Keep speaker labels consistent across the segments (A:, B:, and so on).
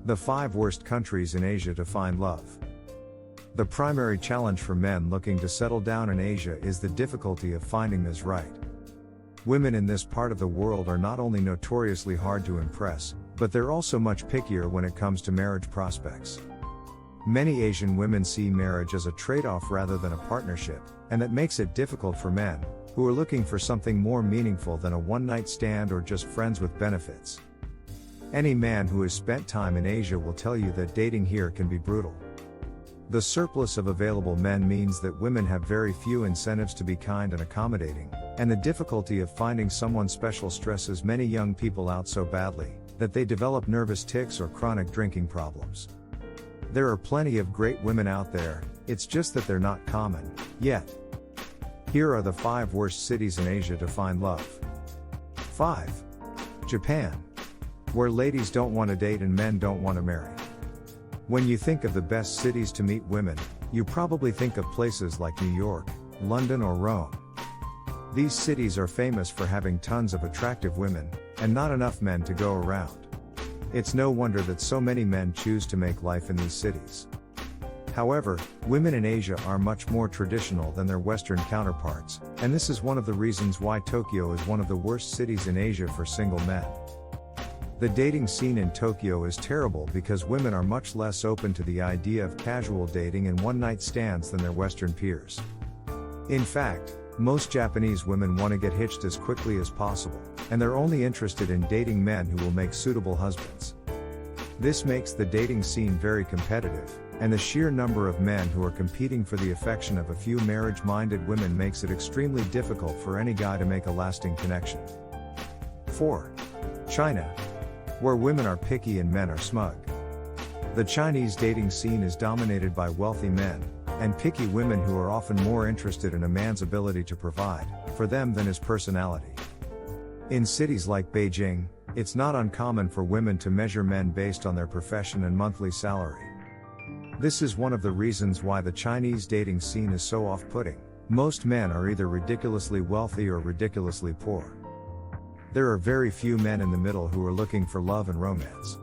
A: The 5 worst countries in Asia to find love. The primary challenge for men looking to settle down in Asia is the difficulty of finding this right. Women in this part of the world are not only notoriously hard to impress, but they're also much pickier when it comes to marriage prospects. Many Asian women see marriage as a trade-off rather than a partnership, and that makes it difficult for men, who are looking for something more meaningful than a one-night stand or just friends with benefits. Any man who has spent time in Asia will tell you that dating here can be brutal. The surplus of available men means that women have very few incentives to be kind and accommodating, and the difficulty of finding someone special stresses many young people out so badly, that they develop nervous tics or chronic drinking problems. There are plenty of great women out there, it's just that they're not common, yet. Here are the 5 worst cities in Asia to find love. 5. Japan. Where ladies don't want to date and men don't want to marry. When you think of the best cities to meet women, you probably think of places like New York, London or Rome. These cities are famous for having tons of attractive women, and not enough men to go around. It's no wonder that so many men choose to make life in these cities. However, women in Asia are much more traditional than their Western counterparts, and this is one of the reasons why Tokyo is one of the worst cities in Asia for single men. The dating scene in Tokyo is terrible because women are much less open to the idea of casual dating and one-night stands than their Western peers. In fact, most Japanese women want to get hitched as quickly as possible, and they're only interested in dating men who will make suitable husbands. This makes the dating scene very competitive, and the sheer number of men who are competing for the affection of a few marriage-minded women makes it extremely difficult for any guy to make a lasting connection. 4. China. Where women are picky and men are smug. The Chinese dating scene is dominated by wealthy men, and picky women who are often more interested in a man's ability to provide for them than his personality. In cities like Beijing, it's not uncommon for women to measure men based on their profession and monthly salary. This is one of the reasons why the Chinese dating scene is so off-putting. Most men are either ridiculously wealthy or ridiculously poor. There are very few men in the middle who are looking for love and romance.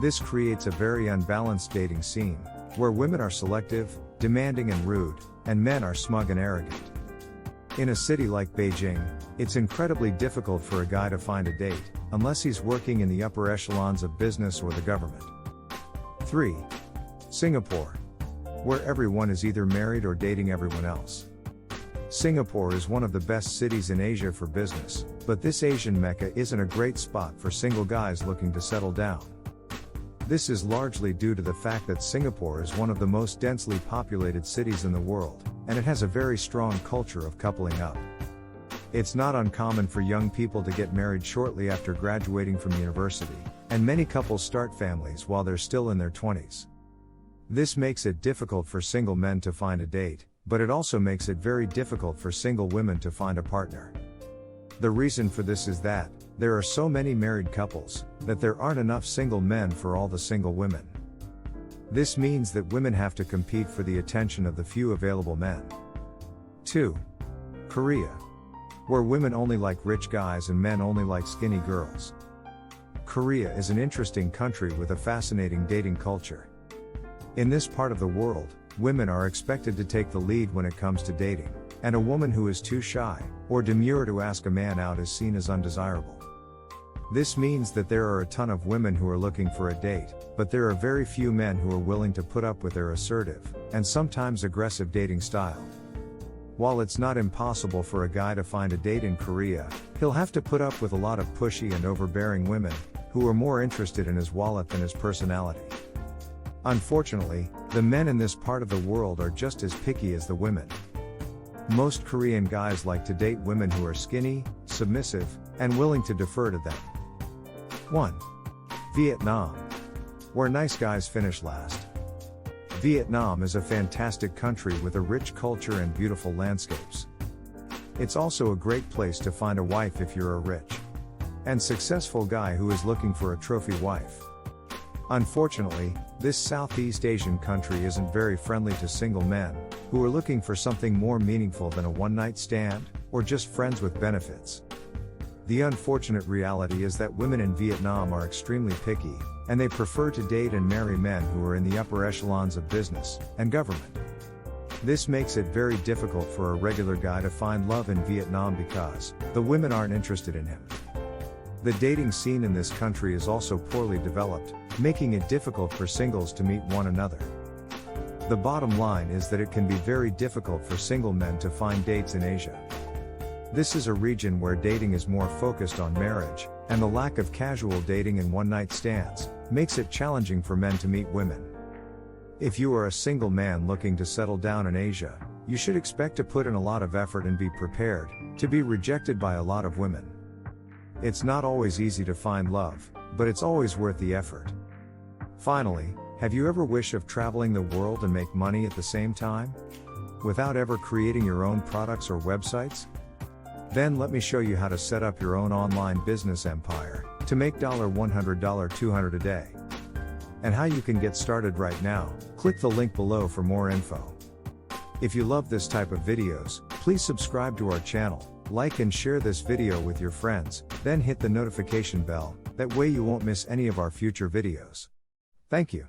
A: This creates a very unbalanced dating scene, where women are selective, demanding and rude, and men are smug and arrogant. In a city like Beijing, it's incredibly difficult for a guy to find a date, unless he's working in the upper echelons of business or the government. 3. Singapore. Where everyone is either married or dating everyone else. Singapore is one of the best cities in Asia for business, but this Asian mecca isn't a great spot for single guys looking to settle down. This is largely due to the fact that Singapore is one of the most densely populated cities in the world, and it has a very strong culture of coupling up. It's not uncommon for young people to get married shortly after graduating from university, and many couples start families while they're still in their 20s. This makes it difficult for single men to find a date, but it also makes it very difficult for single women to find a partner. The reason for this is that there are so many married couples that there aren't enough single men for all the single women. This means that women have to compete for the attention of the few available men. 2. Korea. Where women only like rich guys and men only like skinny girls. Korea is an interesting country with a fascinating dating culture. In this part of the world, women are expected to take the lead when it comes to dating, and a woman who is too shy or demure to ask a man out is seen as undesirable. This means that there are a ton of women who are looking for a date, but there are very few men who are willing to put up with their assertive, and sometimes aggressive dating style. While it's not impossible for a guy to find a date in Korea, he'll have to put up with a lot of pushy and overbearing women, who are more interested in his wallet than his personality. Unfortunately, the men in this part of the world are just as picky as the women. Most Korean guys like to date women who are skinny, submissive, and willing to defer to them. 1. Vietnam. Where nice guys finish last. Vietnam is a fantastic country with a rich culture and beautiful landscapes. It's also a great place to find a wife if you're a rich and successful guy who is looking for a trophy wife. Unfortunately, this Southeast Asian country isn't very friendly to single men who are looking for something more meaningful than a one-night stand or just friends with benefits. The unfortunate reality is that women in Vietnam are extremely picky, and they prefer to date and marry men who are in the upper echelons of business and government. This makes it very difficult for a regular guy to find love in Vietnam because the women aren't interested in him. The dating scene in this country is also poorly developed, making it difficult for singles to meet one another. The bottom line is that it can be very difficult for single men to find dates in Asia. This is a region where dating is more focused on marriage, and the lack of casual dating and one-night stands makes it challenging for men to meet women. If you are a single man looking to settle down in Asia, you should expect to put in a lot of effort and be prepared to be rejected by a lot of women. It's not always easy to find love, but it's always worth the effort. Finally, have you ever wished of traveling the world and make money at the same time, without ever creating your own products or websites? Then let me show you how to set up your own online business empire to make $100, $200 a day. And how you can get started right now. Click the link below for more info. If you love this type of videos, please subscribe to our channel, like and share this video with your friends, then hit the notification bell, that way you won't miss any of our future videos. Thank you.